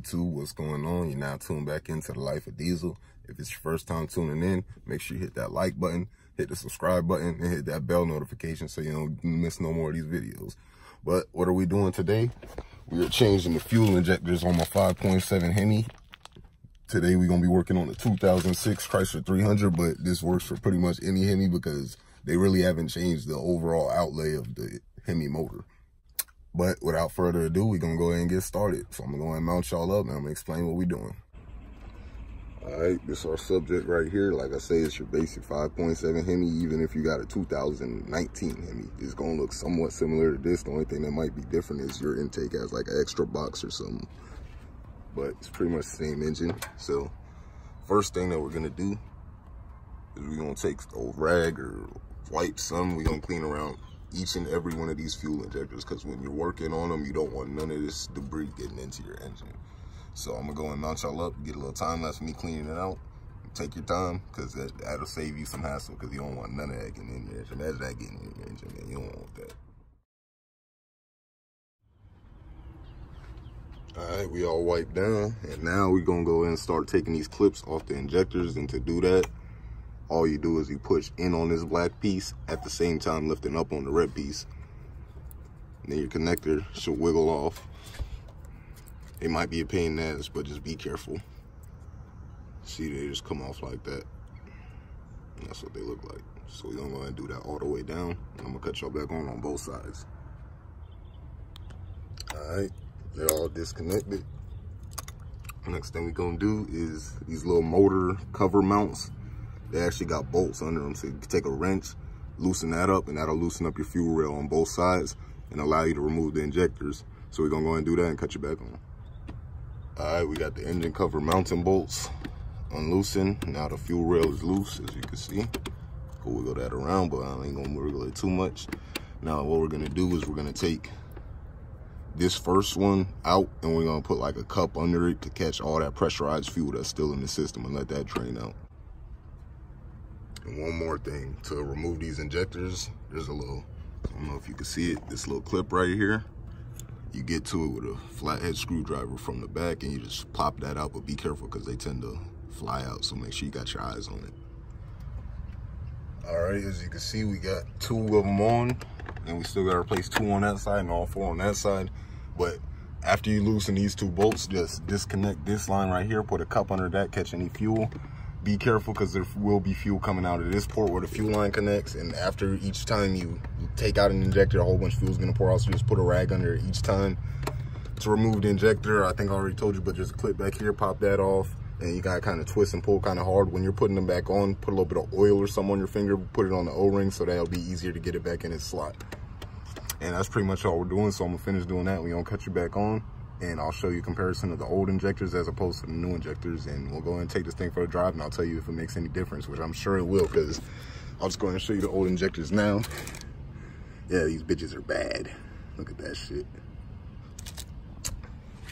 YouTube, what's going on? You're now tuned back into the life of diesel. If it's your first time tuning in, make sure you hit that like button, hit the subscribe button, and hit that bell notification so you don't miss no more of these videos. But what are we doing today? We are changing the fuel injectors on my 5.7 HEMI. Today we're going to be working on the 2006 Chrysler 300, but this works for pretty much any HEMI because they really haven't changed the overall outlay of the HEMI motor. But without further ado, we're going to go ahead and get started. So I'm going to go ahead and mount y'all up and I'm going to explain what we're doing. All right, this is our subject right here. Like I say, it's your basic 5.7 HEMI. Even if you got a 2019 HEMI, it's going to look somewhat similar to this. The only thing that might be different is your intake has like an extra box or something. But it's pretty much the same engine. So first thing that we're going to do is we're going to take the old rag or wipe some. We're going to clean around each and every one of these fuel injectors, because when you're working on them, you don't want none of this debris getting into your engine. So I'm gonna go and mount y'all up, get a little time lapse of me cleaning it out. Take your time, because that'll save you some hassle, because you don't want none of that getting in your engine. Imagine that getting in your engine, man. You don't want that. All right, we all wiped down, and now we're gonna go ahead and start taking these clips off the injectors. And to do that, all you do is you push in on this black piece at the same time lifting up on the red piece. And then your connector should wiggle off. It might be a pain in the ass, but just be careful. See, they just come off like that. And that's what they look like. So we're gonna go ahead and do that all the way down. And I'm gonna cut y'all back on both sides. All right, they're all disconnected. Next thing we're gonna do is these little motor cover mounts. They actually got bolts under them, so you can take a wrench, loosen that up, and that'll loosen up your fuel rail on both sides and allow you to remove the injectors. So we're gonna go ahead and do that and cut you back on. All right, we got the engine cover mounting bolts unloosened. Now the fuel rail is loose, as you can see. We'll wiggle that around, but I ain't gonna wiggle it too much. Now what we're gonna do is we're gonna take this first one out, and we're gonna put like a cup under it to catch all that pressurized fuel that's still in the system and let that drain out. And one more thing, to remove these injectors, there's a little, I don't know if you can see it, this little clip right here. You get to it with a flathead screwdriver from the back, and you just pop that out, but be careful because they tend to fly out, so make sure you got your eyes on it. All right, as you can see, we got 2 of them on, and we still got to replace 2 on that side and all 4 on that side. But after you loosen these 2 bolts, just disconnect this line right here, put a cup under that, catch any fuel. Be careful, because there will be fuel coming out of this port where the fuel line connects, and after each time you take out an injector, a whole bunch of fuel is going to pour out, so just put a rag under it each time. To remove the injector, I think I already told you, but just a clip back here, pop that off, and you got to kind of twist and pull kind of hard. When you're putting them back on, put a little bit of oil or something on your finger, put it on the O-ring, so that'll be easier to get it back in its slot. And that's pretty much all we're doing, so I'm going to finish doing that. We're going to cut you back on, and I'll show you a comparison of the old injectors as opposed to the new injectors, and we'll go ahead and take this thing for a drive, and I'll tell you if it makes any difference, which I'm sure it will, because I'll just go ahead and show you the old injectors now. Yeah, these bitches are bad. Look at that shit.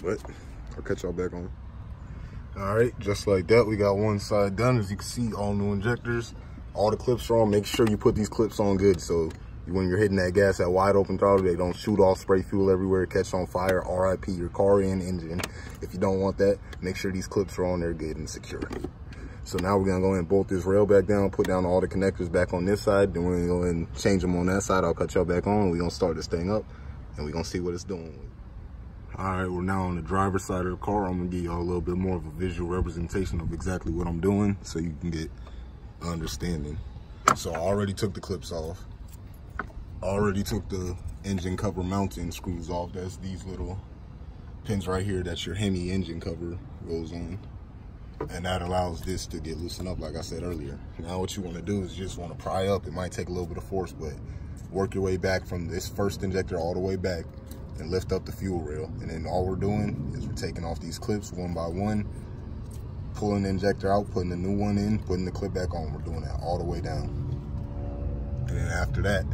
But I'll catch y'all back on. All right, just like that, we got one side done. As you can see, all new injectors, all the clips are on. Make sure you put these clips on good, so when you're hitting that gas at wide open throttle, they don't shoot off, spray fuel everywhere, catch on fire, RIP your car and engine. If you don't want that, make sure these clips are on there good and secure. So now we're gonna go ahead and bolt this rail back down, put down all the connectors back on this side, then we're gonna go ahead and change them on that side. I'll cut y'all back on, we're gonna start this thing up, and we're gonna see what it's doing. All right, we're now on the driver's side of the car. I'm gonna give y'all a little bit more of a visual representation of exactly what I'm doing so you can get an understanding. So I already took the clips off. Already took the engine cover mounting screws off. That's these little pins right here. That's your HEMI engine cover goes on, and that allows this to get loosened up, like I said earlier. Now what you want to do is you just want to pry up. It might take a little bit of force, but work your way back from this first injector all the way back and lift up the fuel rail. And then all we're doing is we're taking off these clips one by one, pulling the injector out, putting the new one in, putting the clip back on. We're doing that all the way down. And then after that,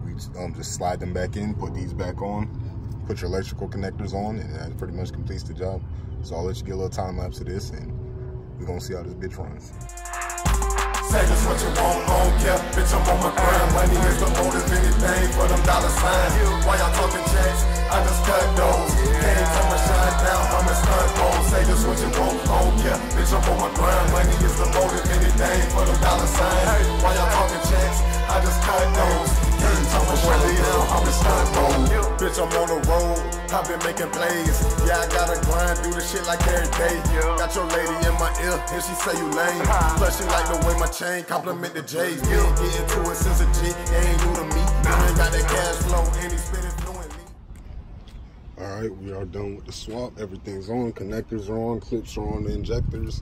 we just slide them back in, put these back on, put your electrical connectors on, and that pretty much completes the job. So I'll let you get a little time lapse of this, and we're gonna see how this bitch runs. Say just what you want, yeah, bitch, I'm on my grind. Money is the motive, anything for them dollar signs. While y'all talking checks, I just cut those. Can't turn my shine down, I'm a stunt gold. Say just what you want, yeah, bitch, I'm on my grind. Money is the motive, anything for them dollar signs. While y'all talking checks, I just cut those. Can't turn my shine down, I'm a stunt gold. Bitch, I'm on the road, I've been making plays. Yeah, I gotta grind, do the shit like every day. Got your lady in my ear, and she say you lame. Plus she like the way my chain compliment the J's. Been getting to it since a G, it ain't new to me. You ain't got that cash flow, and he spit it fluently. Alright, we are done with the swap. Everything's on, connectors are on, clips are on, the injectors.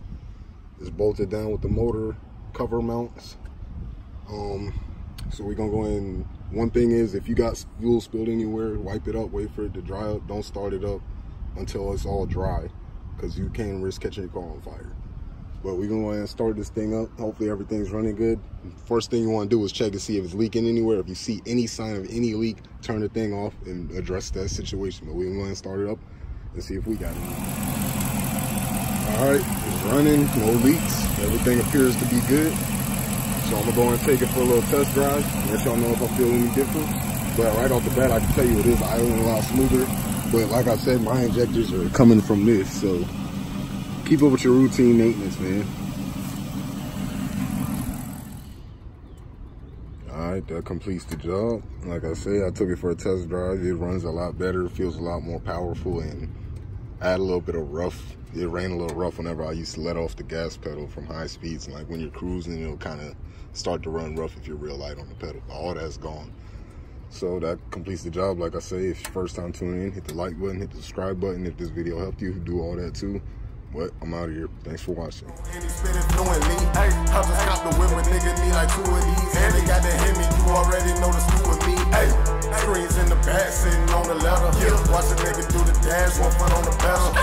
It's bolted down with the motor cover mounts. So we're gonna go in. One thing is, if you got fuel spilled anywhere, wipe it up, wait for it to dry up. Don't start it up until it's all dry, because you can risk catching your car on fire. But we're gonna go ahead and start this thing up. Hopefully everything's running good. First thing you wanna do is check to see if it's leaking anywhere. If you see any sign of any leak, turn the thing off and address that situation. But we're gonna go ahead and start it up and see if we got it. All right, it's running, no leaks. Everything appears to be good. So I'm gonna go and take it for a little test drive, let y'all know if I feel any difference. But right off the bat, I can tell you it is idling a lot smoother. But like I said, my injectors are coming from this, so keep up with your routine maintenance, man. All right, that completes the job. Like I said, I took it for a test drive. It runs a lot better, feels a lot more powerful, and I had a little bit of rough. It ran a little rough whenever I used to let off the gas pedal from high speeds. And like when you're cruising, it'll kind of start to run rough if you're real light on the pedal. All that's gone. So that completes the job. Like I say, if it's your first time tuning in, hit the like button, hit the subscribe button. If this video helped you, do all that too. But I'm out of here. Thanks for watching. And he spit it fluently. Hey, I just got the whip, a nigga need like 2 of these. And they got the HEMI, you already know the scoop with me. Hey, screens in the back, sitting on the leather. Watch a nigga do the dash, one foot on the pedal.